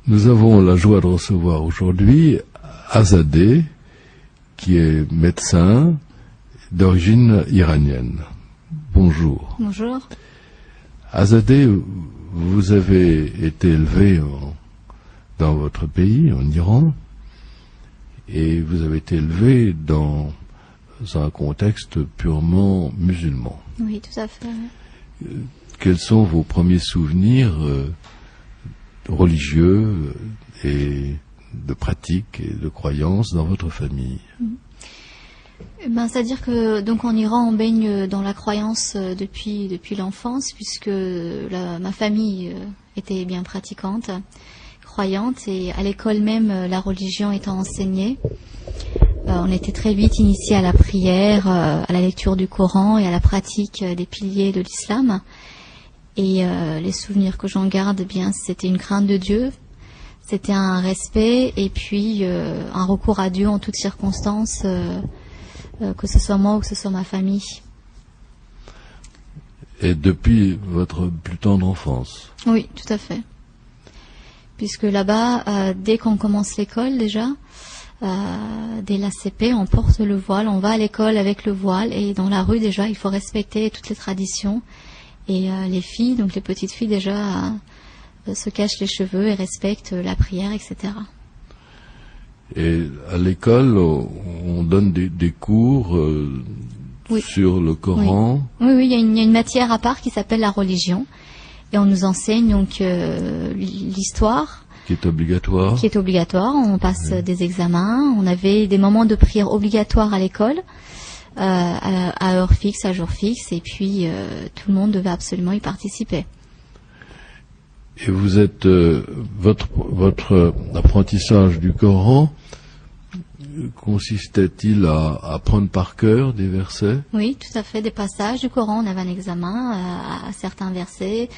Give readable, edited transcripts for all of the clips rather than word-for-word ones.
Nous avons la joie de recevoir aujourd'hui Azadeh, qui est médecin d'origine iranienne. Bonjour. Bonjour. Azadeh, vous avez été élevé dans votre pays, en Iran, et vous avez été élevé dans un contexte purement musulman. Oui, tout à fait. Quels sont vos premiers souvenirs religieux et de pratiques et de croyances dans votre famille? C'est-à-dire que donc en Iran on baigne dans la croyance depuis l'enfance, puisque ma famille était bien pratiquante, croyante, et à l'école même la religion étant enseignée, on était très vite initiés à la prière, à la lecture du Coran et à la pratique des piliers de l'islam. Et les souvenirs que j'en garde, bien, c'était une crainte de Dieu, c'était un respect et puis un recours à Dieu en toutes circonstances, que ce soit moi ou que ce soit ma famille. Et depuis votre plus tendre enfance? Oui, tout à fait. Puisque là-bas, dès qu'on commence l'école déjà, dès la CP, on porte le voile, on va à l'école avec le voile, et dans la rue déjà, il faut respecter toutes les traditions. Et les filles, donc les petites filles déjà, se cachent les cheveux et respectent la prière, etc. Et à l'école, on donne des cours Oui. sur le Coran? Oui, il y a une matière à part qui s'appelle la religion. Et on nous enseigne donc l'histoire. Qui est obligatoire. On passe des examens. On avait des moments de prière obligatoires à l'école, à heure fixe, à jour fixe. Et puis, tout le monde devait absolument y participer. Et vous êtes votre apprentissage du Coran consistait-il à apprendre par cœur des versets? Oui, tout à fait, des passages du Coran. On avait un examen à certains versets,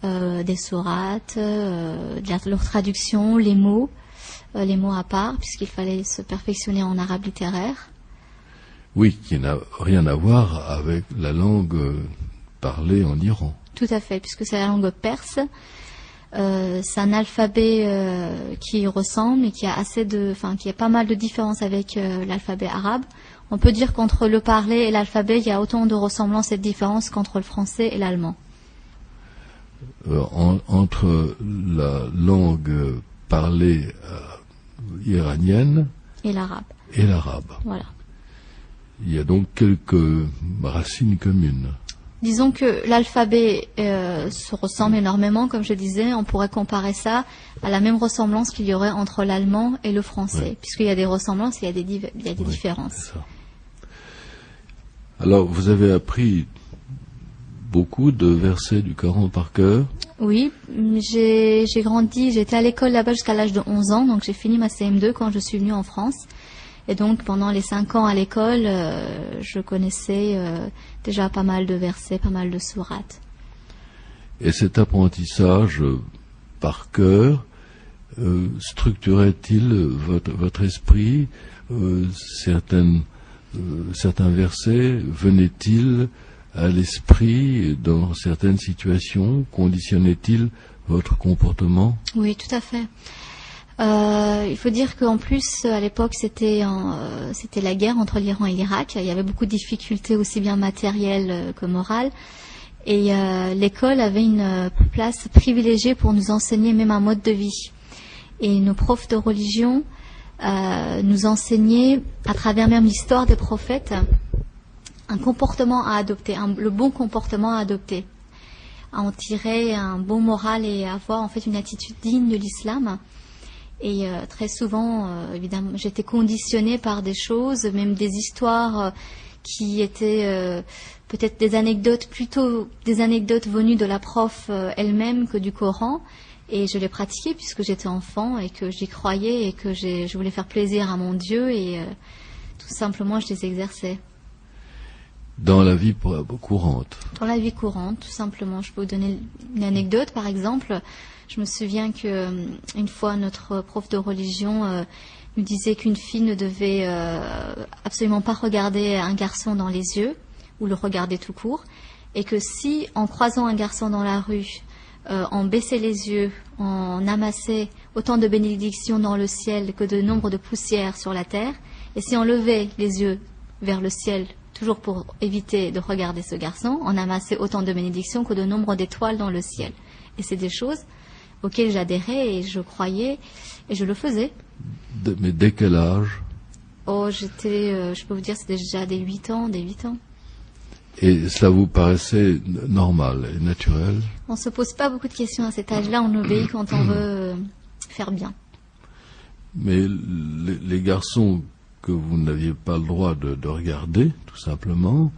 des sourates, leur traduction, les mots à part, puisqu'il fallait se perfectionner en arabe littéraire. Oui, qui n'a rien à voir avec la langue parlée en Iran. Tout à fait, puisque c'est la langue perse. C'est un alphabet qui ressemble et qui a pas mal de différences avec l'alphabet arabe. On peut dire qu'entre le parler et l'alphabet, il y a autant de ressemblances et de différences qu'entre le français et l'allemand. Entre la langue parlée iranienne et l'arabe. Voilà. Il y a donc quelques racines communes. Disons que l'alphabet se ressemble énormément, comme je disais. On pourrait comparer ça à la même ressemblance qu'il y aurait entre l'allemand et le français, puisqu'il y a des ressemblances et il y a des différences. Alors, vous avez appris beaucoup de versets du Coran par cœur? Oui, j'ai grandi, j'étais à l'école là-bas jusqu'à l'âge de 11 ans, donc j'ai fini ma CM2 quand je suis venue en France. Et donc, pendant les 5 ans à l'école, je connaissais déjà pas mal de versets, pas mal de sourates. Et cet apprentissage par cœur structurait-il votre esprit? Certains versets venaient-ils à l'esprit dans certaines situations? Conditionnaient-ils votre comportement? Oui, tout à fait. Il faut dire qu'en plus, à l'époque, c'était la guerre entre l'Iran et l'Irak. Il y avait beaucoup de difficultés, aussi bien matérielles que morales. Et l'école avait une place privilégiée pour nous enseigner même un mode de vie. Et nos profs de religion nous enseignaient, à travers même l'histoire des prophètes, un comportement à adopter, le bon comportement à adopter, à en tirer un bon moral et à avoir en fait une attitude digne de l'islam. Et très souvent, évidemment, j'étais conditionnée par des choses, même des histoires qui étaient peut-être des anecdotes, plutôt des anecdotes venues de la prof elle-même que du Coran. Et je les pratiquais puisque j'étais enfant et que j'y croyais et que je voulais faire plaisir à mon Dieu et tout simplement je les exerçais. Dans la vie courante? Dans la vie courante, tout simplement. Je peux vous donner une anecdote, par exemple. Je me souviens qu'une fois, notre prof de religion nous disait qu'une fille ne devait absolument pas regarder un garçon dans les yeux, ou le regarder tout court, et que si, en croisant un garçon dans la rue, on baissait les yeux, on amassait autant de bénédictions dans le ciel que de nombre de poussières sur la terre. Et si on levait les yeux vers le ciel, toujours pour éviter de regarder ce garçon, on amassait autant de bénédictions que de nombre d'étoiles dans le ciel. Et c'est des choses auxquelles j'adhérais et je croyais et je le faisais. Mais dès quel âge? Oh, je peux vous dire, c'était déjà dès 8 ans. Et cela vous paraissait normal et naturel? On ne se pose pas beaucoup de questions à cet âge-là, on obéit quand on veut faire bien. Mais les garçons que vous n'aviez pas le droit de regarder, tout simplement,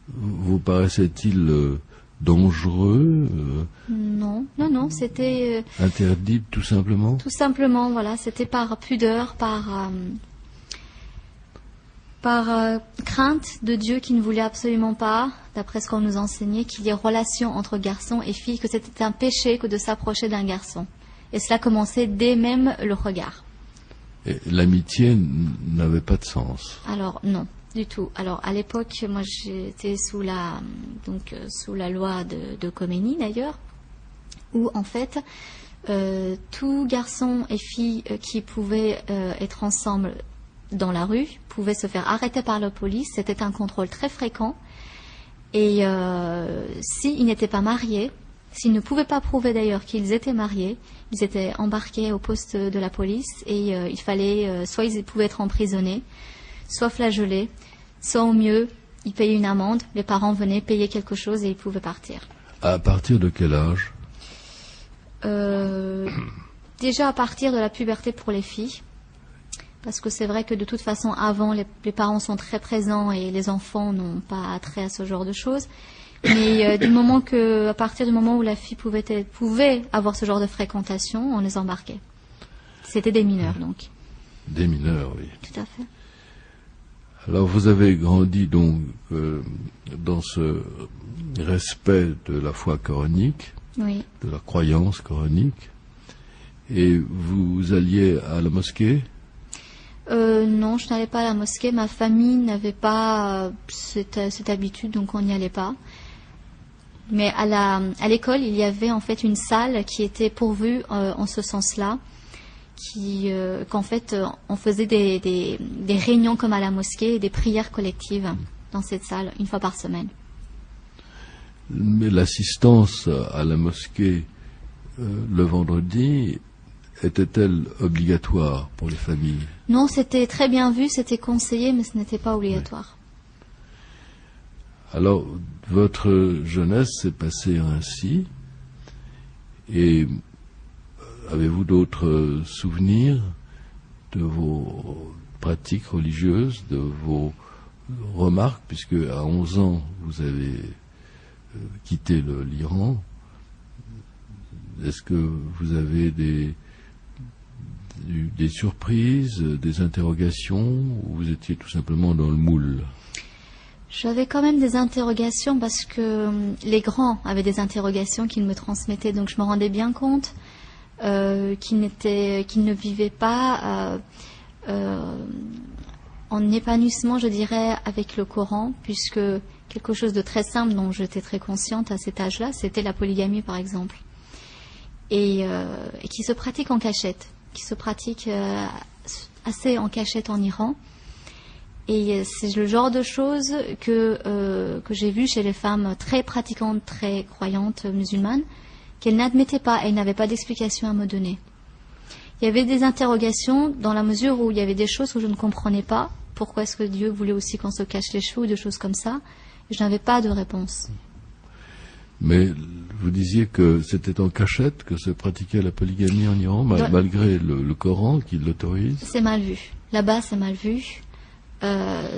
vous paraissaient-ils dangereux? Non, c'était... interdit, tout simplement? Tout simplement, voilà, c'était par pudeur, par crainte de Dieu qui ne voulait absolument pas, d'après ce qu'on nous enseignait, qu'il y ait relation entre garçons et filles, que c'était un péché que de s'approcher d'un garçon. Et cela commençait dès même le regard. Et l'amitié n'avait pas de sens? Alors, non, du tout. Alors, à l'époque, moi, j'étais sous la loi de Khomeini, d'ailleurs, où, en fait, tout garçon et fille qui pouvaient être ensemble dans la rue pouvaient se faire arrêter par la police. C'était un contrôle très fréquent. Et s'ils n'étaient pas mariés, s'ils ne pouvaient pas prouver d'ailleurs qu'ils étaient mariés, ils étaient embarqués au poste de la police et il fallait, soit ils pouvaient être emprisonnés, soit flagellés, soit au mieux, ils payaient une amende, les parents venaient payer quelque chose et ils pouvaient partir. À partir de quel âge? Déjà à partir de la puberté pour les filles. Parce que c'est vrai que de toute façon, avant, les parents sont très présents et les enfants n'ont pas attrait à ce genre de choses. Mais à partir du moment où la fille pouvait avoir ce genre de fréquentation, on les embarquait. C'était des mineurs, donc. Des mineurs, oui. Tout à fait. Alors, vous avez grandi donc dans ce respect de la foi coranique, oui, de la croyance coranique, et vous alliez à la mosquée? Non, je n'allais pas à la mosquée. Ma famille n'avait pas cette habitude, donc on n'y allait pas. Mais à l'école, il y avait en fait une salle qui était pourvue en ce sens-là, qu'en fait on faisait des réunions comme à la mosquée et des prières collectives dans cette salle une fois par semaine. Mais l'assistance à la mosquée le vendredi était-elle obligatoire pour les familles? Non, c'était très bien vu, c'était conseillé, mais ce n'était pas obligatoire. Oui. Alors, votre jeunesse s'est passée ainsi, et avez-vous d'autres souvenirs de vos pratiques religieuses, de vos remarques, puisque à 11 ans, vous avez quitté l'Iran? Est-ce que vous avez des surprises, des interrogations, ou vous étiez tout simplement dans le moule? J'avais quand même des interrogations parce que les grands avaient des interrogations qu'ils me transmettaient, donc je me rendais bien compte qu'ils ne vivaient pas en épanouissement, je dirais, avec le Coran, puisque quelque chose de très simple dont j'étais très consciente à cet âge-là, c'était la polygamie par exemple, et qui se pratique en cachette, qui se pratique assez en cachette en Iran. Et c'est le genre de choses que j'ai vu chez les femmes très pratiquantes, très croyantes musulmanes, qu'elles n'admettaient pas, elles n'avaient pas d'explication à me donner. Il y avait des interrogations dans la mesure où il y avait des choses que je ne comprenais pas. Pourquoi est-ce que Dieu voulait aussi qu'on se cache les cheveux ou des choses comme ça? Je n'avais pas de réponse. Mais vous disiez que c'était en cachette que se pratiquait la polygamie en Iran, malgré le Coran qui l'autorise? C'est mal vu. Là-bas, c'est mal vu.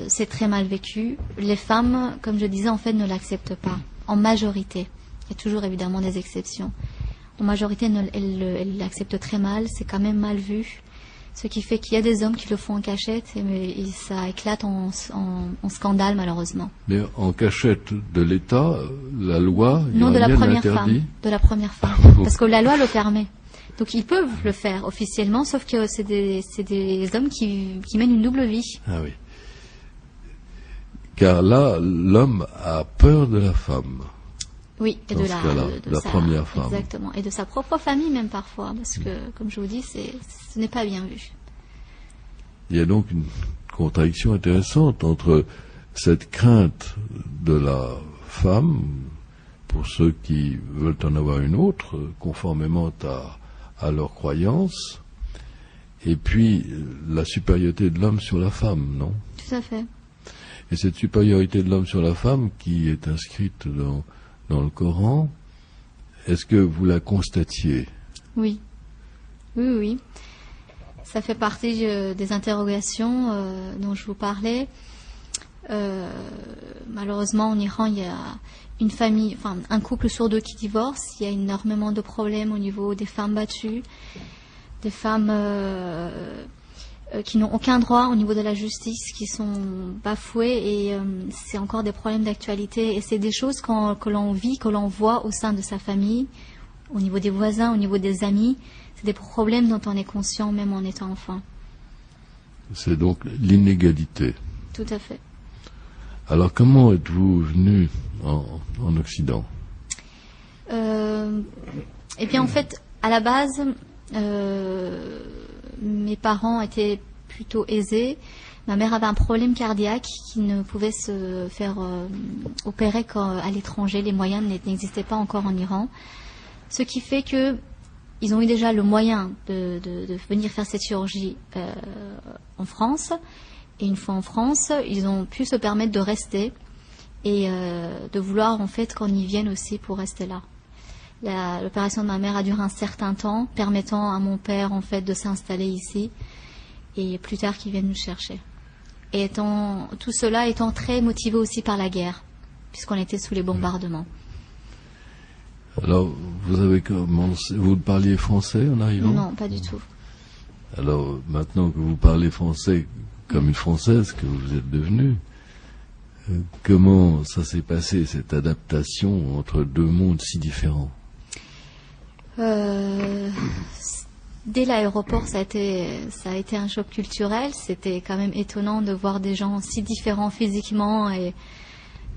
C'est très mal vécu. Les femmes, comme je disais, en fait, ne l'acceptent pas. En majorité. Il y a toujours évidemment des exceptions. En majorité, elles l'acceptent très mal. C'est quand même mal vu. Ce qui fait qu'il y a des hommes qui le font en cachette et ça éclate en scandale, malheureusement. Mais en cachette de l'État, la loi non, de la première interdit. Femme. De la première femme. Parce que la loi le permet. Donc ils peuvent le faire officiellement, sauf que c'est des hommes qui mènent une double vie. Ah oui. Car là, l'homme a peur de la femme. Oui, et dans de ce cas-là, la première femme. Exactement, et de sa propre famille même parfois, parce que, comme je vous dis, ce n'est pas bien vu. Il y a donc une contradiction intéressante entre cette crainte de la femme, pour ceux qui veulent en avoir une autre, conformément à leurs croyances, et puis la supériorité de l'homme sur la femme, non? Tout à fait. Et cette supériorité de l'homme sur la femme, qui est inscrite dans le Coran, est-ce que vous la constatiez? Oui. Oui, oui. Ça fait partie des interrogations dont je vous parlais. Malheureusement, en Iran, il y a une famille, enfin un couple sur deux qui divorce. Il y a énormément de problèmes au niveau des femmes battues, des femmes qui n'ont aucun droit au niveau de la justice, qui sont bafouées, et c'est encore des problèmes d'actualité. Et c'est des choses que l'on vit, que l'on voit au sein de sa famille, au niveau des voisins, au niveau des amis. C'est des problèmes dont on est conscient même en étant enfant. C'est donc l'inégalité. Tout à fait. Alors comment êtes-vous venu en Occident? Eh bien en fait, à la base, mes parents étaient plutôt aisés. Ma mère avait un problème cardiaque qui ne pouvait se faire opérer qu'à l'étranger. Les moyens n'existaient pas encore en Iran. Ce qui fait que ils ont eu déjà le moyen de venir faire cette chirurgie en France. Et une fois en France, ils ont pu se permettre de rester et de vouloir en fait qu'on y vienne aussi pour rester là. L'opération de ma mère a duré un certain temps, permettant à mon père en fait de s'installer ici et plus tard qu'il vienne nous chercher. Et tout cela étant très motivé aussi par la guerre, puisqu'on était sous les bombardements. Alors, vous avez commencé, vous parliez français en arrivant? Non, pas du tout. Alors, maintenant que vous parlez français comme une Française que vous êtes devenue, comment ça s'est passé, cette adaptation entre deux mondes si différents? Dès l'aéroport, ça a été un choc culturel. C'était quand même étonnant de voir des gens si différents physiquement et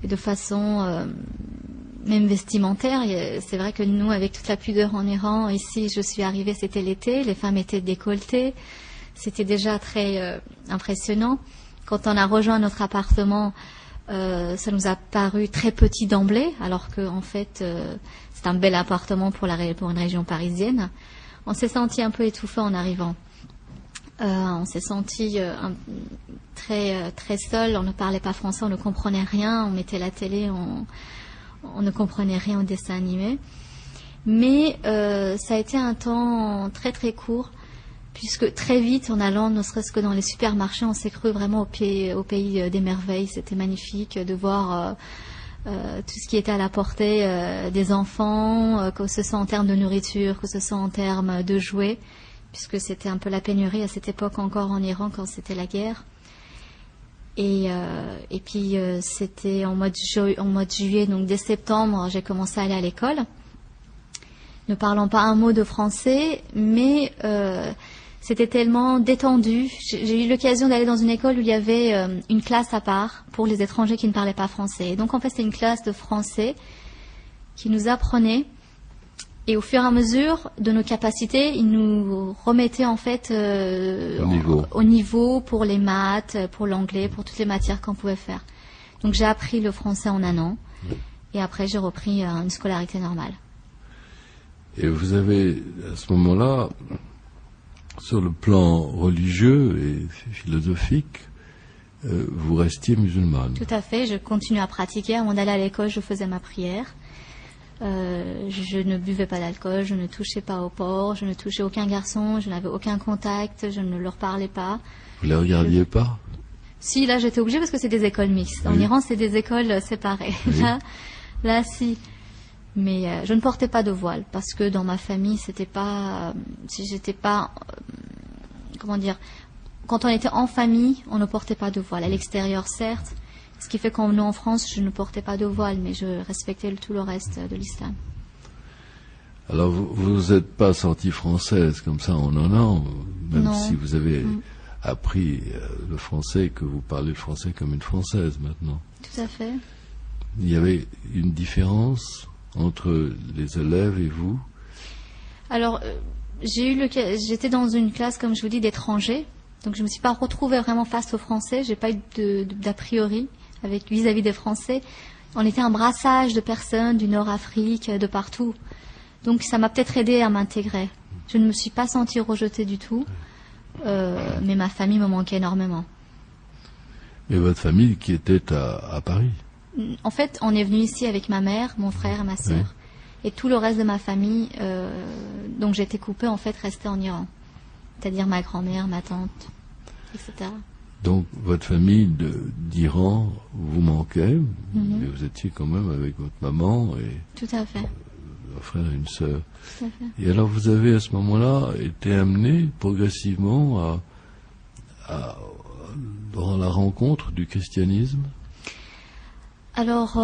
de façon même vestimentaire. C'est vrai que nous, avec toute la pudeur en Iran, ici, je suis arrivée, c'était l'été, les femmes étaient décolletées. C'était déjà très impressionnant. Quand on a rejoint notre appartement, ça nous a paru très petit d'emblée, alors que en fait, c'est un bel appartement pour une région parisienne. On s'est senti un peu étouffé en arrivant. On s'est senti très très seul. On ne parlait pas français, on ne comprenait rien. On mettait la télé, on ne comprenait rien au dessin animé. Mais ça a été un temps très très court, puisque très vite, en allant, ne serait-ce que dans les supermarchés, on s'est cru vraiment au pays des merveilles. C'était magnifique de voir tout ce qui était à la portée des enfants, que ce soit en termes de nourriture, que ce soit en termes de jouets, puisque c'était un peu la pénurie à cette époque encore en Iran quand c'était la guerre. Et puis c'était en mois de juillet, donc dès septembre, j'ai commencé à aller à l'école, ne parlant pas un mot de français, mais c'était tellement détendu. J'ai eu l'occasion d'aller dans une école où il y avait une classe à part pour les étrangers qui ne parlaient pas français. Et donc en fait, c'était une classe de français qui nous apprenait. Et au fur et à mesure de nos capacités, ils nous remettaient en fait au niveau pour les maths, pour l'anglais, pour toutes les matières qu'on pouvait faire. Donc j'ai appris le français en un an. Et après, j'ai repris une scolarité normale. Et vous avez, à ce moment-là, sur le plan religieux et philosophique, vous restiez musulmane. Tout à fait, je continue à pratiquer. Avant d'aller à l'école, je faisais ma prière. Je ne buvais pas d'alcool, je ne touchais pas au porc, je ne touchais aucun garçon, je n'avais aucun contact, je ne leur parlais pas. Vous les regardiez pas? Si, là j'étais obligée parce que c'est des écoles mixtes. En Iran, c'est des écoles séparées. Oui. Là, si. Mais je ne portais pas de voile parce que dans ma famille, c'était pas, si j'étais pas, comment dire, quand on était en famille, on ne portait pas de voile. À l'extérieur, certes, ce qui fait qu'en venant en France, je ne portais pas de voile, mais je respectais tout le reste de l'islam. Alors vous n'êtes pas sortie française comme ça en un an, même non. Si vous avez appris le français, que vous parlez le français comme une Française maintenant. Tout à fait. Il y avait une différence entre les élèves et vous? Alors, j'étais dans une classe, comme je vous dis, d'étrangers. Donc, je ne me suis pas retrouvée vraiment face aux Français. J'ai pas eu d'a priori vis-à-vis des Français. On était un brassage de personnes du Nord-Afrique, de partout. Donc, ça m'a peut-être aidé à m'intégrer. Je ne me suis pas sentie rejetée du tout. Mais ma famille me manquait énormément. Et votre famille qui était à Paris? En fait, on est venu ici avec ma mère, mon frère et ma sœur. Oui. Et tout le reste de ma famille, donc j'ai été coupée, en fait, restait en Iran. C'est-à-dire ma grand-mère, ma tante, etc. Donc votre famille d'Iran vous manquait, mais vous étiez quand même avec votre maman et Tout à fait. un frère et une sœur. Tout à fait. Et alors vous avez à ce moment-là été amené progressivement dans la rencontre du christianisme? Alors,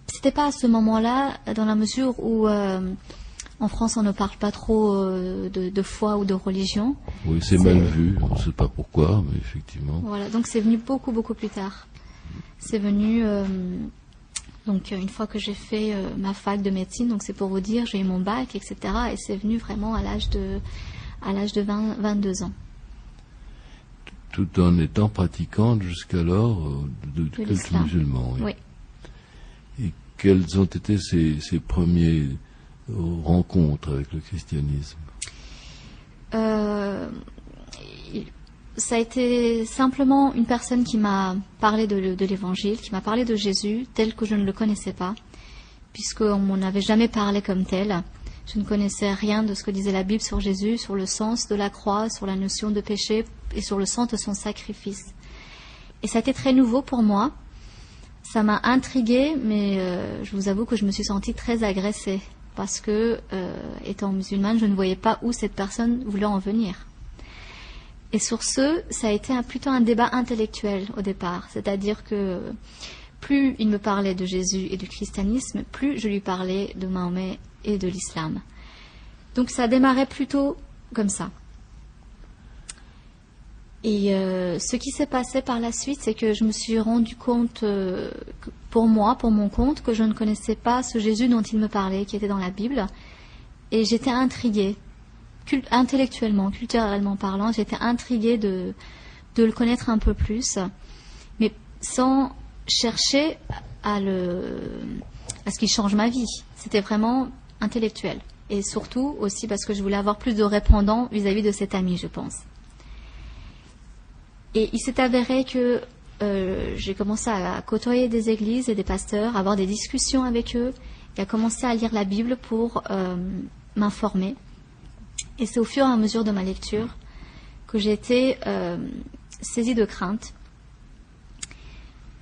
c'était pas à ce moment-là, dans la mesure où en France on ne parle pas trop de foi ou de religion. Oui, c'est mal vu, on ne sait pas pourquoi, mais effectivement. Voilà, donc c'est venu beaucoup, beaucoup plus tard. C'est venu, donc une fois que j'ai fait ma fac de médecine, donc c'est pour vous dire, j'ai eu mon bac, etc. Et c'est venu vraiment à l'âge de 22 ans. Tout en étant pratiquante jusqu'alors du culte l'islam. musulman. Oui. Oui. Et quelles ont été ces premières rencontres avec le christianisme? Ça a été simplement une personne qui m'a parlé de l'évangile, qui m'a parlé de Jésus tel que je ne le connaissais pas, puisqu'on m'en avait jamais parlé comme tel. Je ne connaissais rien de ce que disait la Bible sur Jésus, sur le sens de la croix, sur la notion de péché et sur le sens de son sacrifice. Et ça a été très nouveau pour moi. Ça m'a intriguée, mais je vous avoue que je me suis sentie très agressée parce que, étant musulmane, je ne voyais pas où cette personne voulait en venir. Et sur ce, ça a été plutôt un débat intellectuel au départ. C'est-à-dire que plus il me parlait de Jésus et du christianisme, plus je lui parlais de Mahomet et de l'islam. Donc ça démarrait plutôt comme ça. Et ce qui s'est passé par la suite, c'est que je me suis rendu compte, pour mon compte, que je ne connaissais pas ce Jésus dont il me parlait, qui était dans la Bible. Et j'étais intriguée, intellectuellement, culturellement parlant, j'étais intriguée de le connaître un peu plus, mais sans chercher à ce qu'il change ma vie. C'était vraiment intellectuel. Et surtout aussi parce que je voulais avoir plus de répondants vis-à-vis de cet ami, je pense. Et il s'est avéré que j'ai commencé à côtoyer des églises et des pasteurs, à avoir des discussions avec eux, et à commencer à lire la Bible pour m'informer. Et c'est au fur et à mesure de ma lecture que j'ai été saisie de crainte,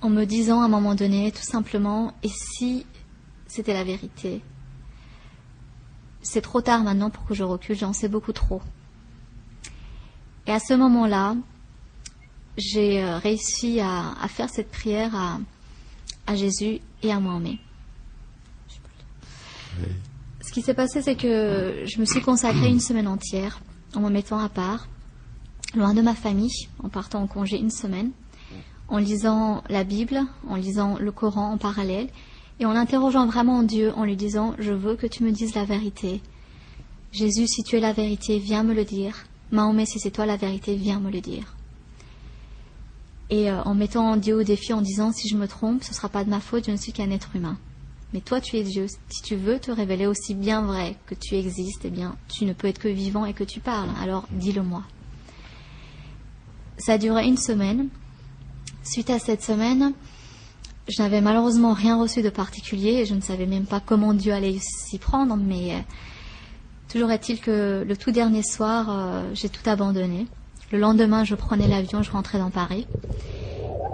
en me disant à un moment donné, tout simplement, et si c'était la vérité? C'est trop tard maintenant pour que je recule, j'en sais beaucoup trop. Et à ce moment-là, j'ai réussi à faire cette prière à Jésus et à Mahomet. Oui. Ce qui s'est passé, c'est que je me suis consacrée une semaine entière en me mettant à part, loin de ma famille, en partant en congé une semaine, en lisant la Bible, en lisant le Coran en parallèle, et en interrogeant vraiment Dieu, en lui disant « Je veux que tu me dises la vérité. Jésus, si tu es la vérité, viens me le dire. Mahomet, si c'est toi la vérité, viens me le dire. » Et en mettant Dieu au défi, en disant « Si je me trompe, ce ne sera pas de ma faute, je ne suis qu'un être humain. Mais toi, tu es Dieu. Si tu veux te révéler aussi bien vrai que tu existes, eh bien, tu ne peux être que vivant et que tu parles. Alors, dis-le-moi. » Ça a duré une semaine. Suite à cette semaine, je n'avais malheureusement rien reçu de particulier et je ne savais même pas comment Dieu allait s'y prendre, mais toujours est-il que le tout dernier soir, j'ai tout abandonné. Le lendemain, je prenais l'avion, je rentrais dans Paris.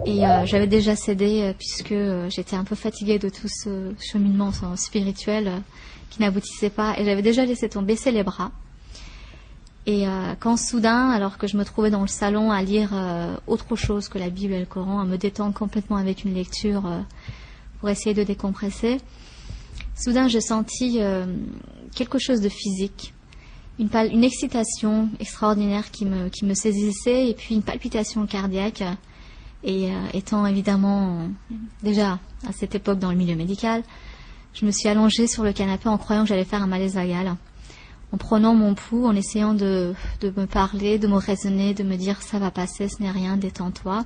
Et j'avais déjà cédé puisque j'étais un peu fatiguée de tout ce cheminement spirituel qui n'aboutissait pas. Et j'avais déjà baissé les bras. Et quand soudain, alors que je me trouvais dans le salon à lire autre chose que la Bible et le Coran, à me détendre complètement avec une lecture pour essayer de décompresser, soudain j'ai senti quelque chose de physique, une excitation extraordinaire qui me saisissait et puis une palpitation cardiaque. Et étant évidemment déjà à cette époque dans le milieu médical, je me suis allongée sur le canapé en croyant que j'allais faire un malaise vagal. En prenant mon pouls, en essayant de me parler, de me raisonner, de me dire ça va passer, ce n'est rien, détends-toi.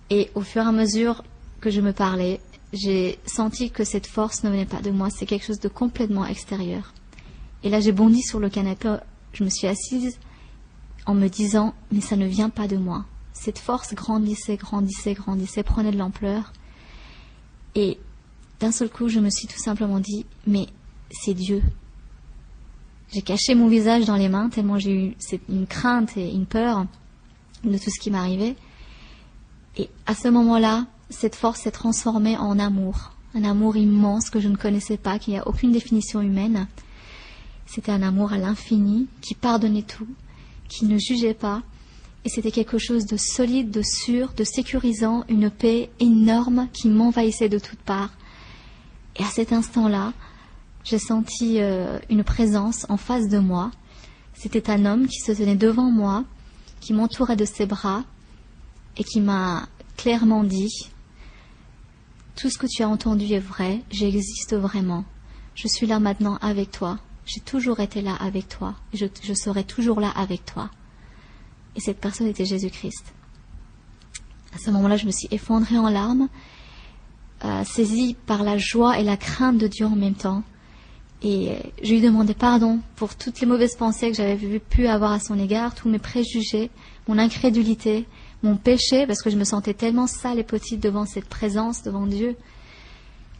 Et au fur et à mesure que je me parlais, j'ai senti que cette force ne venait pas de moi, c'est quelque chose de complètement extérieur. Et là j'ai bondi sur le canapé, je me suis assise en me disant mais ça ne vient pas de moi. Cette force grandissait, grandissait, grandissait, prenait de l'ampleur. Et d'un seul coup je me suis tout simplement dit mais c'est Dieu. J'ai caché mon visage dans les mains tellement j'ai eu une crainte et une peur de tout ce qui m'arrivait. Et à ce moment-là, cette force s'est transformée en amour. Un amour immense que je ne connaissais pas, qui n'a aucune définition humaine. C'était un amour à l'infini, qui pardonnait tout, qui ne jugeait pas. Et c'était quelque chose de solide, de sûr, de sécurisant, une paix énorme qui m'envahissait de toutes parts. Et à cet instant-là, j'ai senti une présence en face de moi. C'était un homme qui se tenait devant moi, qui m'entourait de ses bras et qui m'a clairement dit « Tout ce que tu as entendu est vrai, j'existe vraiment. Je suis là maintenant avec toi. J'ai toujours été là avec toi. Et je serai toujours là avec toi. » Et cette personne était Jésus-Christ. À ce moment-là, je me suis effondrée en larmes, saisie par la joie et la crainte de Dieu en même temps. Et je lui demandais pardon pour toutes les mauvaises pensées que j'avais pu avoir à son égard, tous mes préjugés, mon incrédulité, mon péché, parce que je me sentais tellement sale et petite devant cette présence, devant Dieu.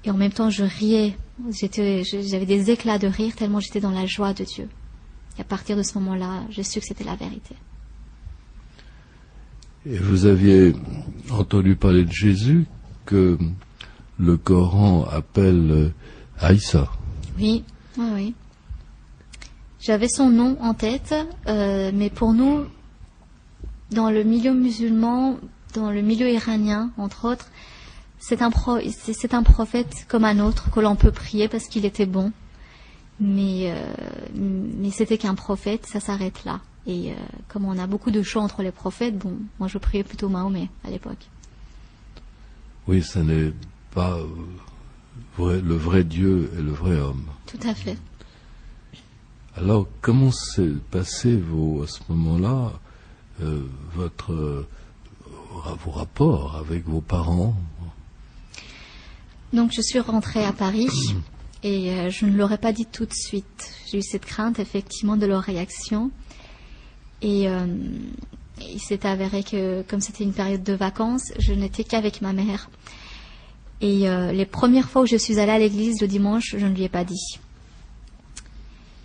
Et en même temps, je riais. J'avais des éclats de rire tellement j'étais dans la joie de Dieu. Et à partir de ce moment-là, j'ai su que c'était la vérité. Et vous aviez entendu parler de Jésus que le Coran appelle Aïssa. Oui, oui, oui. J'avais son nom en tête, mais pour nous, dans le milieu musulman, dans le milieu iranien, entre autres, c'est un prophète comme un autre que l'on peut prier parce qu'il était bon. Mais c'était qu'un prophète, ça s'arrête là. Et comme on a beaucoup de choix entre les prophètes, bon, moi je priais plutôt Mahomet à l'époque. Oui, ce n'est pas le vrai Dieu et le vrai homme. Tout à fait. Alors, comment s'est passé à ce moment-là, vos rapports avec vos parents? Donc, je suis rentrée à Paris et je ne leur ai pas dit tout de suite. J'ai eu cette crainte, effectivement, de leur réaction. Et il s'est avéré que, comme c'était une période de vacances, je n'étais qu'avec ma mère. Et les premières fois où je suis allée à l'église le dimanche, je ne lui ai pas dit.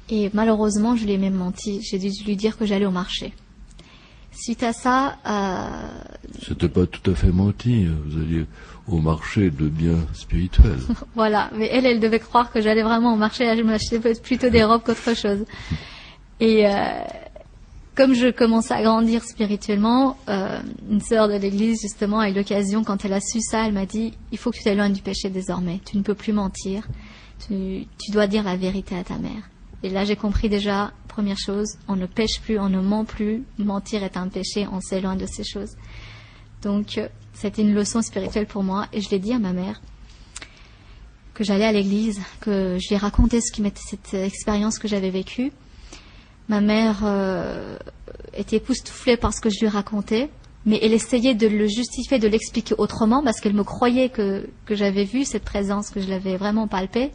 Et malheureusement, je lui ai même menti. J'ai dû lui dire que j'allais au marché. Suite à ça... C'était pas tout à fait menti. Vous alliez au marché de biens spirituels. Voilà. Mais elle devait croire que j'allais vraiment au marché. Là, je m'achetais plutôt des robes qu'autre chose. Et comme je commençais à grandir spirituellement, une sœur de l'église, justement, a eu l'occasion, quand elle a su ça, elle m'a dit « Il faut que tu t'éloignes du péché désormais. Tu ne peux plus mentir. Tu dois dire la vérité à ta mère. » Et là, j'ai compris déjà, première chose, on ne pêche plus, on ne ment plus. Mentir est un péché, on s'éloigne de ces choses. Donc, c'était une leçon spirituelle pour moi. Et je l'ai dit à ma mère, que j'allais à l'église, que je lui ai raconté cette expérience que j'avais vécue. Ma mère était époustouflée par ce que je lui racontais, mais elle essayait de le justifier, de l'expliquer autrement, parce qu'elle me croyait que j'avais vu cette présence, que je l'avais vraiment palpée.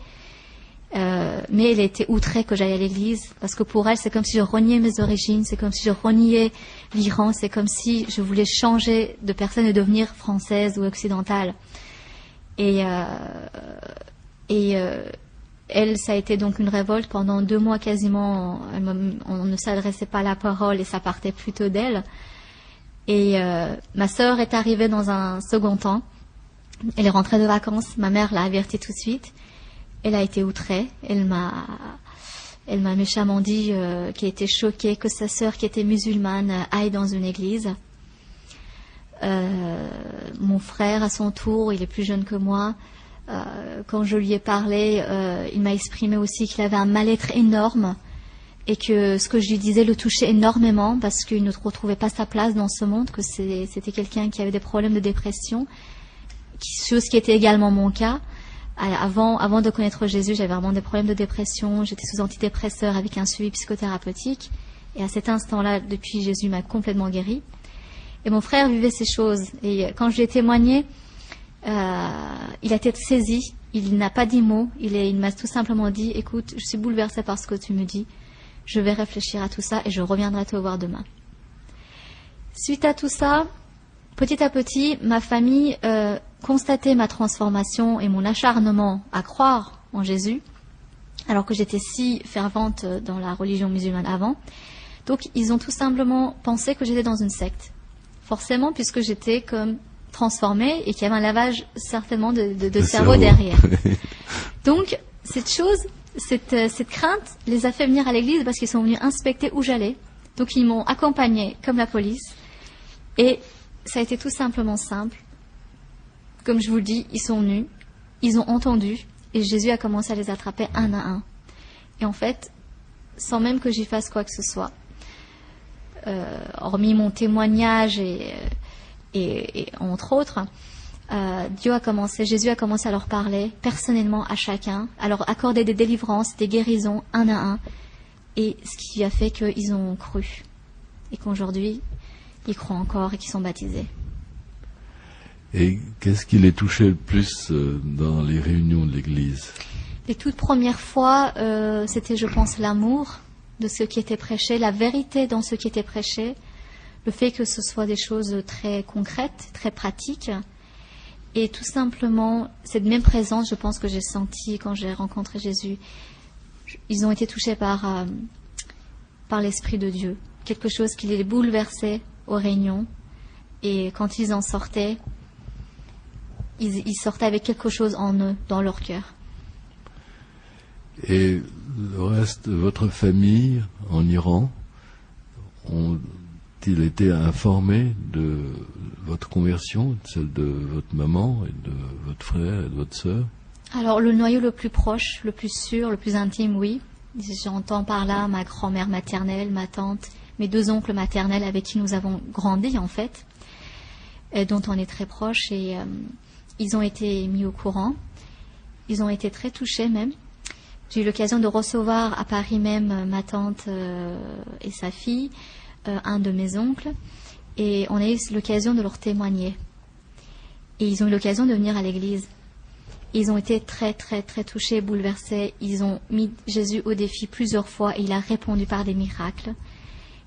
Mais elle était outrée que j'aille à l'église, parce que pour elle, c'est comme si je reniais mes origines, c'est comme si je reniais l'Iran, c'est comme si je voulais changer de personne et devenir française ou occidentale. Et elle, ça a été donc une révolte pendant 2 mois quasiment. On ne s'adressait pas à la parole et ça partait plutôt d'elle. Et ma sœur est arrivée dans un second temps. Elle est rentrée de vacances. Ma mère l'a avertie tout de suite. Elle a été outrée. Elle m'a méchamment dit qu'elle était choquée que sa sœur, qui était musulmane, aille dans une église. Mon frère, à son tour, il est plus jeune que moi. Quand je lui ai parlé, il m'a exprimé aussi qu'il avait un mal-être énorme et que ce que je lui disais le touchait énormément parce qu'il ne retrouvait pas sa place dans ce monde, que c'était quelqu'un qui avait des problèmes de dépression, chose qui était également mon cas. Avant de connaître Jésus, j'avais vraiment des problèmes de dépression. J'étais sous antidépresseurs avec un suivi psychothérapeutique. Et à cet instant-là, depuis, Jésus m'a complètement guéri. Et mon frère vivait ces choses. Et quand je lui ai témoigné, il a été saisi. Il n'a pas dit mot. Il m'a tout simplement dit, écoute, je suis bouleversé par ce que tu me dis. Je vais réfléchir à tout ça et je reviendrai te voir demain. Suite à tout ça, petit à petit, ma famille constatait ma transformation et mon acharnement à croire en Jésus, alors que j'étais si fervente dans la religion musulmane avant. Donc, ils ont tout simplement pensé que j'étais dans une secte. Forcément, puisque j'étais comme transformée et qu'il y avait un lavage certainement de cerveau derrière. Donc, cette crainte les a fait venir à l'église parce qu'ils sont venus inspecter où j'allais. Donc, ils m'ont accompagnée comme la police. Et ça a été tout simplement simple. Comme je vous le dis, ils sont venus, ils ont entendu, et Jésus a commencé à les attraper un à un. Et en fait, sans même que j'y fasse quoi que ce soit, hormis mon témoignage et entre autres, Jésus a commencé à leur parler personnellement à chacun, à leur accorder des délivrances, des guérisons un à un, et ce qui a fait qu'ils ont cru, et qu'aujourd'hui, ils croient encore et qu'ils sont baptisés. Et qu'est-ce qui les touchait le plus dans les réunions de l'Église? Les toutes premières fois, c'était, je pense, l'amour de ce qui était prêché, la vérité dans ce qui était prêché, le fait que ce soit des choses très concrètes, très pratiques, et tout simplement, cette même présence, je pense que j'ai senti quand j'ai rencontré Jésus. Ils ont été touchés par l'Esprit de Dieu, quelque chose qui les bouleversait aux réunions, et quand ils en sortaient, ils sortaient avec quelque chose en eux, dans leur cœur. Et le reste de votre famille en Iran, ont-ils été informés de votre conversion, de celle de votre maman et de votre frère et de votre sœur? Alors, le noyau le plus proche, le plus sûr, le plus intime, oui. J'entends par là ma grand-mère maternelle, ma tante, mes deux oncles maternels avec qui nous avons grandi, en fait, et dont on est très proches, et ils ont été mis au courant. Ils ont été très touchés même. J'ai eu l'occasion de recevoir à Paris même ma tante et sa fille, un de mes oncles, et on a eu l'occasion de leur témoigner. Et ils ont eu l'occasion de venir à l'église. Ils ont été très très très touchés, bouleversés. Ils ont mis Jésus au défi plusieurs fois et il a répondu par des miracles.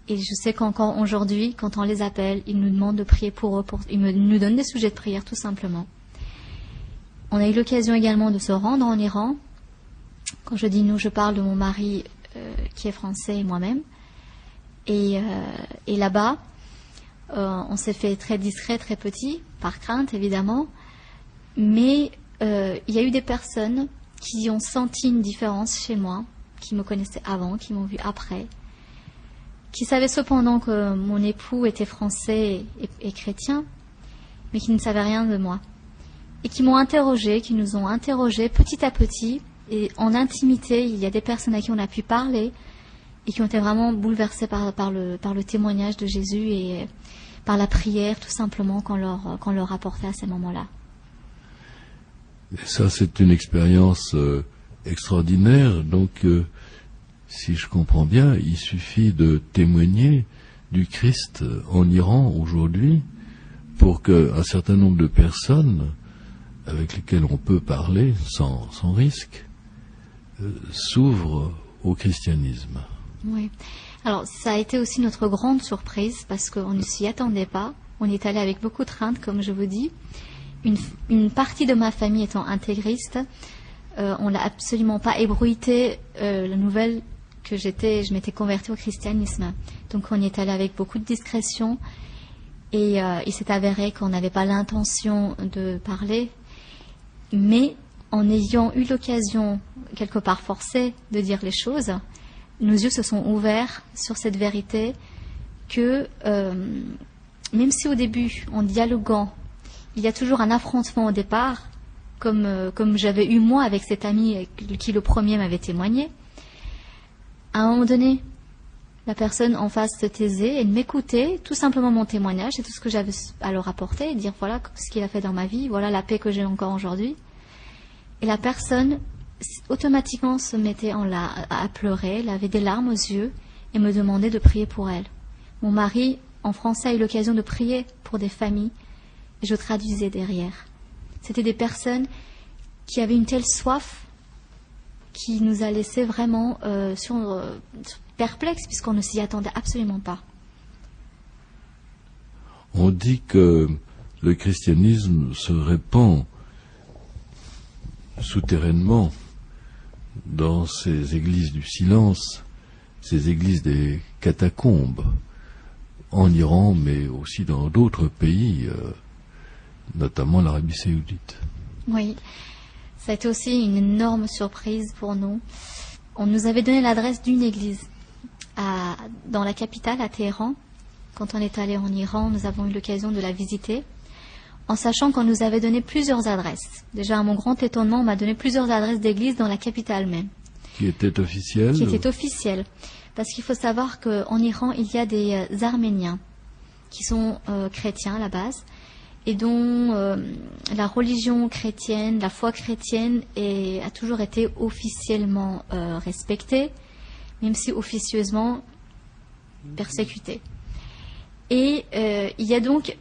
Et je sais qu'encore aujourd'hui, quand on les appelle, ils nous demandent de prier pour eux. Ils nous donnent des sujets de prière tout simplement. On a eu l'occasion également de se rendre en Iran. Quand je dis nous, je parle de mon mari qui est français et moi-même. Et là-bas, on s'est fait très discret, très petit, par crainte évidemment. Mais il y a eu des personnes qui ont senti une différence chez moi, qui me connaissaient avant, qui m'ont vu après, qui savaient cependant que mon époux était français et chrétien, mais qui ne savaient rien de moi. Et qui m'ont interrogé, qui nous ont interrogés petit à petit, et en intimité, il y a des personnes à qui on a pu parler, et qui ont été vraiment bouleversées par le témoignage de Jésus et par la prière, tout simplement, qu'on leur apportait à ces moments-là. Et ça, c'est une expérience extraordinaire. Donc, si je comprends bien, il suffit de témoigner du Christ en Iran aujourd'hui pour qu'un certain nombre de personnes avec lesquelles on peut parler sans risque s'ouvrent au christianisme. Oui. Alors, ça a été aussi notre grande surprise parce qu'on ne s'y attendait pas. On est allé avec beaucoup de crainte, comme je vous dis. Une partie de ma famille étant intégriste, on n'a absolument pas ébruité la nouvelle que je m'étais convertie au christianisme. Donc on y est allé avec beaucoup de discrétion et il s'est avéré qu'on n'avait pas l'intention de parler, mais en ayant eu l'occasion, quelque part forcée, de dire les choses, nos yeux se sont ouverts sur cette vérité que même si au début, en dialoguant, il y a toujours un affrontement au départ, comme j'avais eu moi avec cet ami qui le premier m'avait témoigné, à un moment donné, la personne en face se taisait et m'écoutait, tout simplement mon témoignage, c'est tout ce que j'avais à leur apporter, et dire voilà ce qu'il a fait dans ma vie, voilà la paix que j'ai encore aujourd'hui. Et la personne automatiquement se mettait à pleurer, elle avait des larmes aux yeux et me demandait de prier pour elle. Mon mari, en français, a eu l'occasion de prier pour des familles et je traduisais derrière. C'était des personnes qui avaient une telle soif qui nous a laissé vraiment perplexes puisqu'on ne s'y attendait absolument pas. On dit que le christianisme se répand souterrainement dans ces églises du silence, ces églises des catacombes, en Iran, mais aussi dans d'autres pays, notamment l'Arabie Saoudite. Oui, ça a été aussi une énorme surprise pour nous. On nous avait donné l'adresse d'une église dans la capitale, à Téhéran. Quand on est allé en Iran, nous avons eu l'occasion de la visiter, en sachant qu'on nous avait donné plusieurs adresses. Déjà, à mon grand étonnement, on m'a donné plusieurs adresses d'églises dans la capitale même. Qui étaient officielles ? Qui étaient officielles. Parce qu'il faut savoir qu'en Iran, il y a des Arméniens qui sont chrétiens à la base, et dont la religion chrétienne, la foi chrétienne a toujours été officiellement respectée, même si officieusement persécutée. Et il y a donc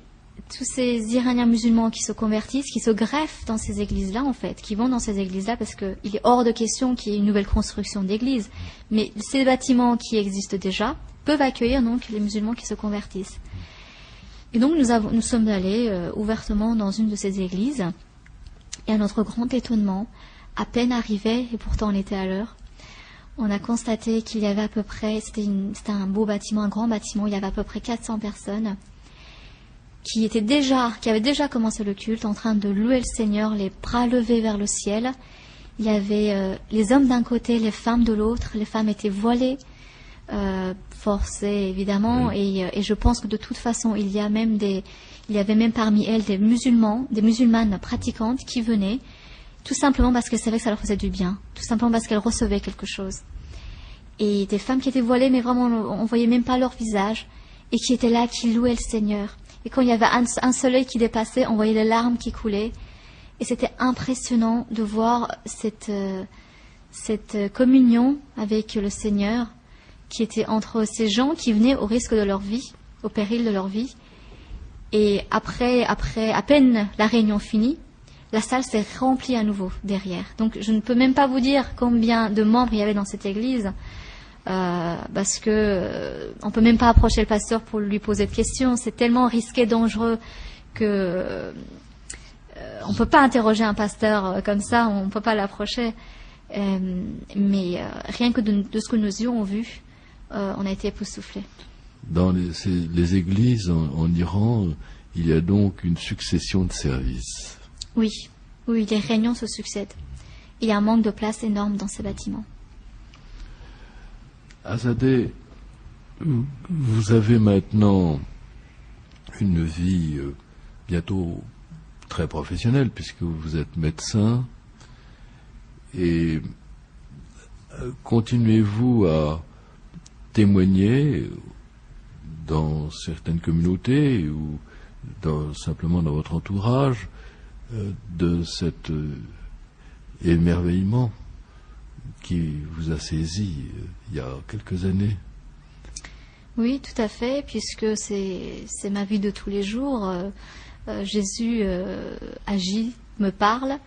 tous ces Iraniens musulmans qui se convertissent, qui se greffent dans ces églises-là, en fait, qui vont dans ces églises-là, parce qu'il est hors de question qu'il y ait une nouvelle construction d'église. Mais ces bâtiments qui existent déjà peuvent accueillir donc les musulmans qui se convertissent. Et donc nous sommes allés ouvertement dans une de ces églises, et à notre grand étonnement, à peine arrivés, et pourtant on était à l'heure, on a constaté qu'il y avait à peu près, c'était un beau bâtiment, un grand bâtiment, il y avait à peu près 400 personnes qui avaient déjà commencé le culte, en train de louer le Seigneur, les bras levés vers le ciel. Il y avait les hommes d'un côté, les femmes de l'autre. Les femmes étaient voilées, forcées évidemment, oui. Et je pense que de toute façon, il y avait même parmi elles des musulmanes pratiquantes qui venaient, tout simplement parce qu'elles savaient que ça leur faisait du bien, tout simplement parce qu'elles recevaient quelque chose. Et des femmes qui étaient voilées, mais vraiment on voyait même pas leur visage, et qui étaient là, qui louaient le Seigneur. Et quand il y avait un soleil qui dépassait, on voyait les larmes qui coulaient. Et c'était impressionnant de voir cette communion avec le Seigneur qui était entre ces gens qui venaient au risque de leur vie, au péril de leur vie. Et après, à peine la réunion finie, la salle s'est remplie à nouveau derrière. Donc je ne peux même pas vous dire combien de membres il y avait dans cette église. Parce que on peut même pas approcher le pasteur pour lui poser de questions. C'est tellement risqué, dangereux que on peut pas interroger un pasteur comme ça. On peut pas l'approcher. Mais rien que de ce que nos yeux ont vu, on a été époustouflés. Dans les églises en Iran, il y a donc une succession de services. Oui, les réunions se succèdent. Il y a un manque de place énorme dans ces bâtiments. Azadeh, vous avez maintenant une vie bientôt très professionnelle puisque vous êtes médecin et continuez-vous à témoigner dans certaines communautés ou simplement dans votre entourage de cet émerveillement qui vous a saisi il y a quelques années? Oui, tout à fait, puisque c'est ma vie de tous les jours. Jésus agit, me parle,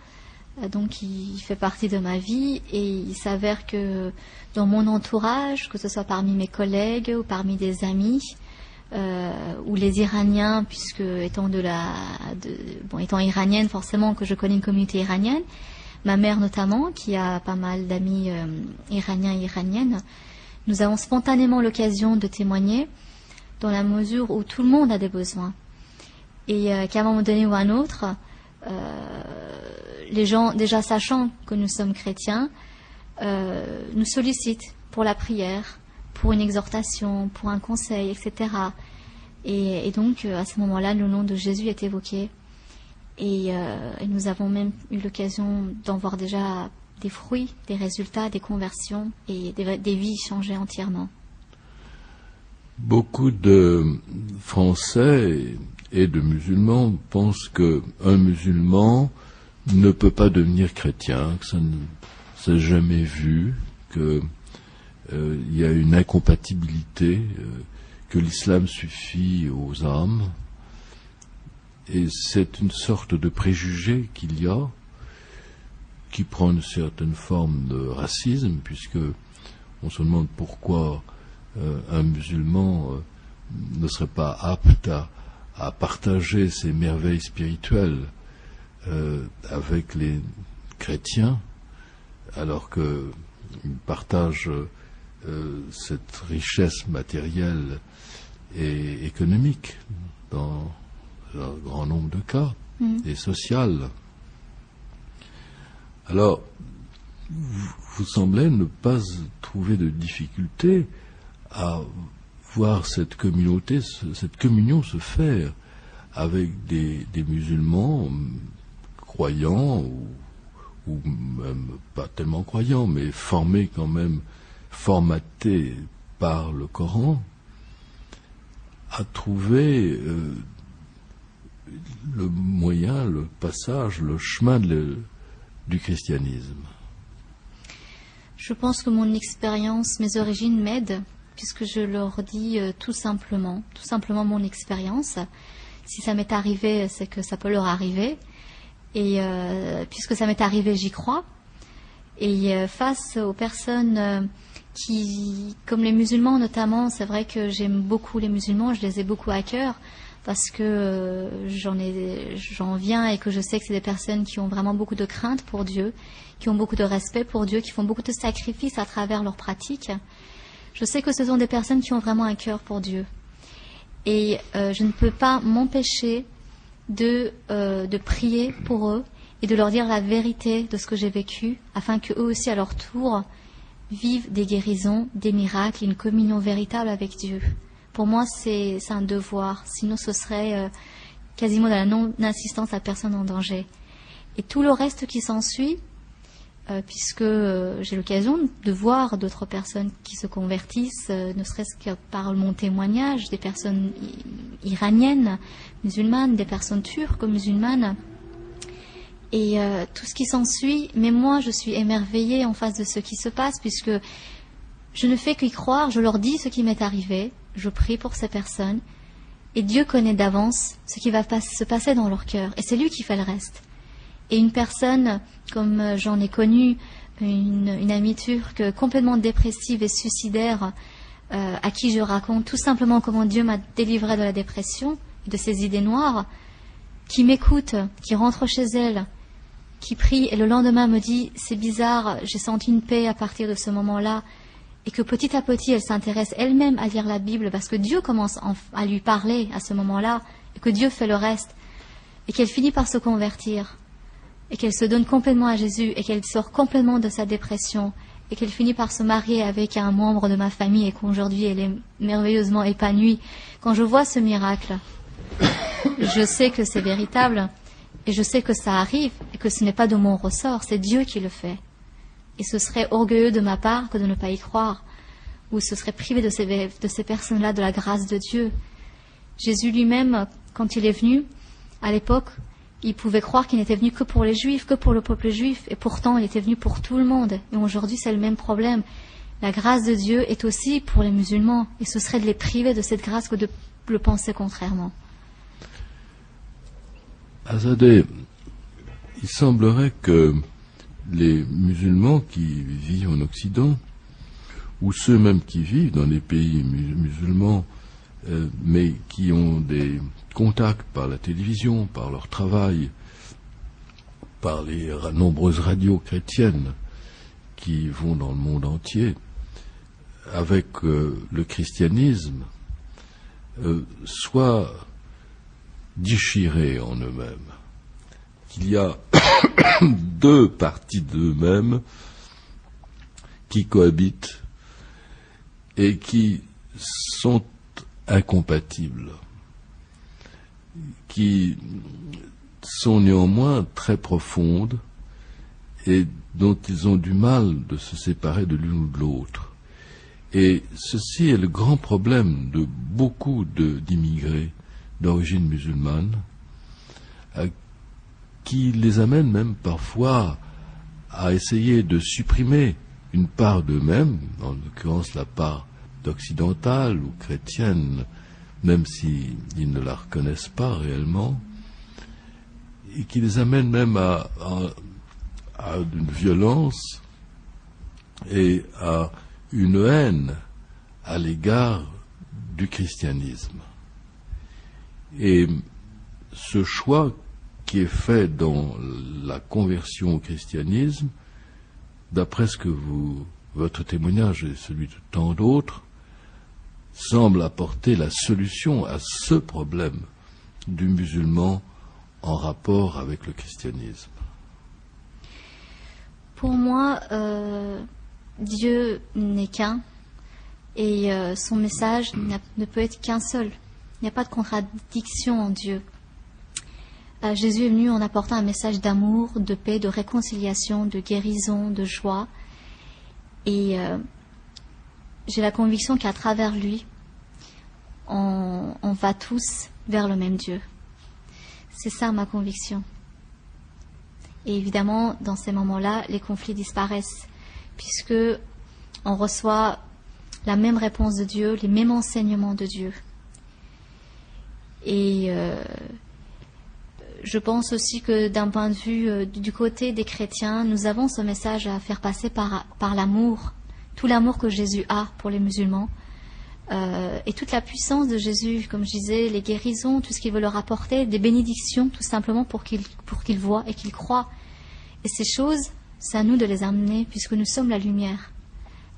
donc il fait partie de ma vie et il s'avère que dans mon entourage, que ce soit parmi mes collègues ou parmi des amis, ou les Iraniens, puisque étant iranienne, forcément que je connais une communauté iranienne, ma mère notamment, qui a pas mal d'amis iraniens et iraniennes, nous avons spontanément l'occasion de témoigner dans la mesure où tout le monde a des besoins. Et qu'à un moment donné ou à un autre, les gens, déjà sachant que nous sommes chrétiens, nous sollicitent pour la prière, pour une exhortation, pour un conseil, etc. Et donc, à ce moment-là, le nom de Jésus est évoqué. Et nous avons même eu l'occasion d'en voir déjà des fruits, des résultats, des conversions et des vies changées entièrement. Beaucoup de Français et de musulmans pensent qu'un musulman ne peut pas devenir chrétien, que ça ne s'est jamais vu, que il y a une incompatibilité, que l'islam suffit aux âmes, et c'est une sorte de préjugé qu'il y a, qui prend une certaine forme de racisme, puisque on se demande pourquoi un musulman ne serait pas apte à partager ses merveilles spirituelles avec les chrétiens, alors qu'ils partagent cette richesse matérielle et économique dans un grand nombre de cas, et sociale. Alors, vous semblez ne pas trouver de difficulté à voir cette communauté, cette communion se faire avec des musulmans croyants ou même pas tellement croyants, mais formés quand même, formatés par le Coran, à trouver le moyen, le passage, le chemin du christianisme. Je pense que mon expérience, mes origines m'aident, puisque je leur dis tout simplement mon expérience. Si ça m'est arrivé, c'est que ça peut leur arriver. Et puisque ça m'est arrivé, j'y crois. Et face aux personnes qui, comme les musulmans notamment, c'est vrai que j'aime beaucoup les musulmans, je les ai beaucoup à cœur, parce que j'en viens et que je sais que c'est des personnes qui ont vraiment beaucoup de crainte pour Dieu, qui ont beaucoup de respect pour Dieu, qui font beaucoup de sacrifices à travers leurs pratiques. Je sais que ce sont des personnes qui ont vraiment un cœur pour Dieu. Et je ne peux pas m'empêcher de prier pour eux et de leur dire la vérité de ce que j'ai vécu, afin qu'eux aussi, à leur tour, vivent des guérisons, des miracles, une communion véritable avec Dieu. Pour moi, c'est un devoir. Sinon, ce serait quasiment de la non-assistance à personne en danger. Et tout le reste qui s'ensuit, puisque j'ai l'occasion de voir d'autres personnes qui se convertissent, ne serait-ce que par mon témoignage, des personnes iraniennes, musulmanes, des personnes turques musulmanes, et tout ce qui s'ensuit. Mais moi, je suis émerveillée en face de ce qui se passe, puisque je ne fais qu'y croire, je leur dis ce qui m'est arrivé, je prie pour ces personnes, et Dieu connaît d'avance ce qui va se passer dans leur cœur, et c'est lui qui fait le reste. Et une personne, comme j'en ai connu, une amie turque complètement dépressive et suicidaire, à qui je raconte tout simplement comment Dieu m'a délivré de la dépression, de ces idées noires, qui m'écoute, qui rentre chez elle, qui prie, et le lendemain me dit « c'est bizarre, j'ai senti une paix à partir de ce moment-là », et que petit à petit elle s'intéresse elle-même à lire la Bible, parce que Dieu commence à lui parler à ce moment-là, et que Dieu fait le reste, et qu'elle finit par se convertir, et qu'elle se donne complètement à Jésus, et qu'elle sort complètement de sa dépression, et qu'elle finit par se marier avec un membre de ma famille, et qu'aujourd'hui elle est merveilleusement épanouie. Quand je vois ce miracle, je sais que c'est véritable, et je sais que ça arrive, et que ce n'est pas de mon ressort, c'est Dieu qui le fait. Et ce serait orgueilleux de ma part que de ne pas y croire, ou ce serait privé de ces personnes-là de la grâce de Dieu. Jésus lui-même, quand il est venu, à l'époque, il pouvait croire qu'il n'était venu que pour les Juifs, que pour le peuple juif, et pourtant il était venu pour tout le monde. Et aujourd'hui, c'est le même problème. La grâce de Dieu est aussi pour les musulmans, et ce serait de les priver de cette grâce que de le penser contrairement. Azadeh, il semblerait que les musulmans qui vivent en Occident, ou ceux même qui vivent dans les pays musulmans, mais qui ont des contacts par la télévision, par leur travail, par les nombreuses radios chrétiennes qui vont dans le monde entier, avec le christianisme, soient déchirés en eux-mêmes. Qu'il y a deux parties d'eux-mêmes qui cohabitent et qui sont incompatibles, qui sont néanmoins très profondes et dont ils ont du mal de se séparer de l'une ou de l'autre. Et ceci est le grand problème de beaucoup d'immigrés d'origine musulmane, qui les amène même parfois à essayer de supprimer une part d'eux-mêmes, en l'occurrence la part occidentale ou chrétienne, même s'ils ne la reconnaissent pas réellement, et qui les amène même à une violence et à une haine à l'égard du christianisme. Et ce choix qui est fait dans la conversion au christianisme, d'après ce que votre témoignage et celui de tant d'autres, semble apporter la solution à ce problème du musulman en rapport avec le christianisme. Pour moi, Dieu n'est qu'un, et son message ne peut être qu'un seul. Il n'y a pas de contradiction en Dieu. Jésus est venu en apportant un message d'amour, de paix, de réconciliation, de guérison, de joie. Et j'ai la conviction qu'à travers lui, on va tous vers le même Dieu. C'est ça ma conviction. Et évidemment, dans ces moments-là, les conflits disparaissent, puisque on reçoit la même réponse de Dieu, les mêmes enseignements de Dieu. Et je pense aussi que d'un point de vue du côté des chrétiens, nous avons ce message à faire passer par l'amour, tout l'amour que Jésus a pour les musulmans, et toute la puissance de Jésus, comme je disais, les guérisons, tout ce qu'il veut leur apporter, des bénédictions tout simplement pour qu'ils voient et qu'ils croient. Et ces choses, c'est à nous de les amener, puisque nous sommes la lumière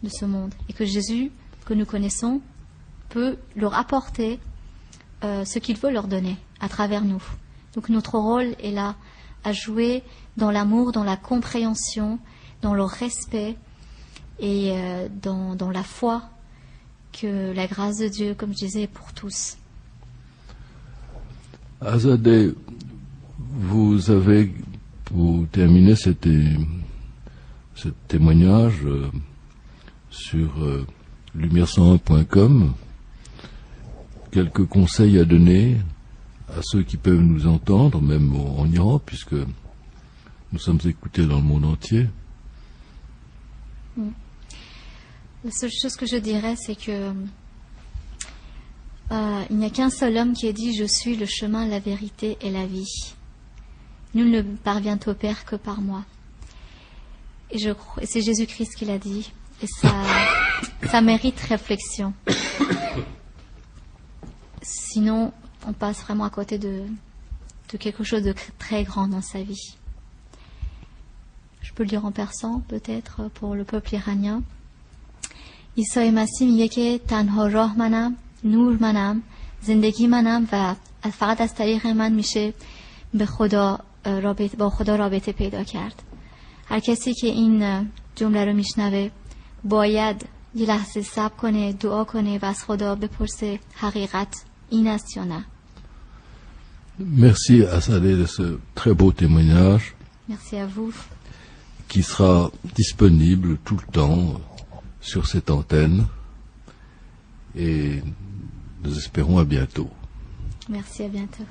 de ce monde, et que Jésus, que nous connaissons, peut leur apporter ce qu'il veut leur donner à travers nous. Donc notre rôle est là, à jouer dans l'amour, dans la compréhension, dans le respect et dans la foi que la grâce de Dieu, comme je disais, est pour tous. Azadeh, vous avez, pour terminer ce témoignage sur lumière101.com, quelques conseils à donner à ceux qui peuvent nous entendre, même en Iran, puisque nous sommes écoutés dans le monde entier. La seule chose que je dirais, c'est que il n'y a qu'un seul homme qui ait dit « Je suis le chemin, la vérité et la vie. Nul ne parvient au Père que par moi. » Et c'est Jésus-Christ qui l'a dit. Et ça mérite réflexion. Sinon, on passe vraiment à côté de quelque chose de très grand dans sa vie. Je peux le dire en persan, peut-être, pour le peuple iranien. عیسی مسیح میگه که تنها راه منم، نور منم، زندگی منم و فقط از طریق من میشه با خدا رابطه پیدا کرد. هر کسی که این جمله رو میشنوه باید یه لحظه صبر کنه، دعا کنه و از خدا بپرسه حقیقت این است یا نه. Merci à Saleh de ce très beau témoignage. Merci à vous. Qui sera disponible tout le temps sur cette antenne, et nous espérons à bientôt. Merci, à bientôt.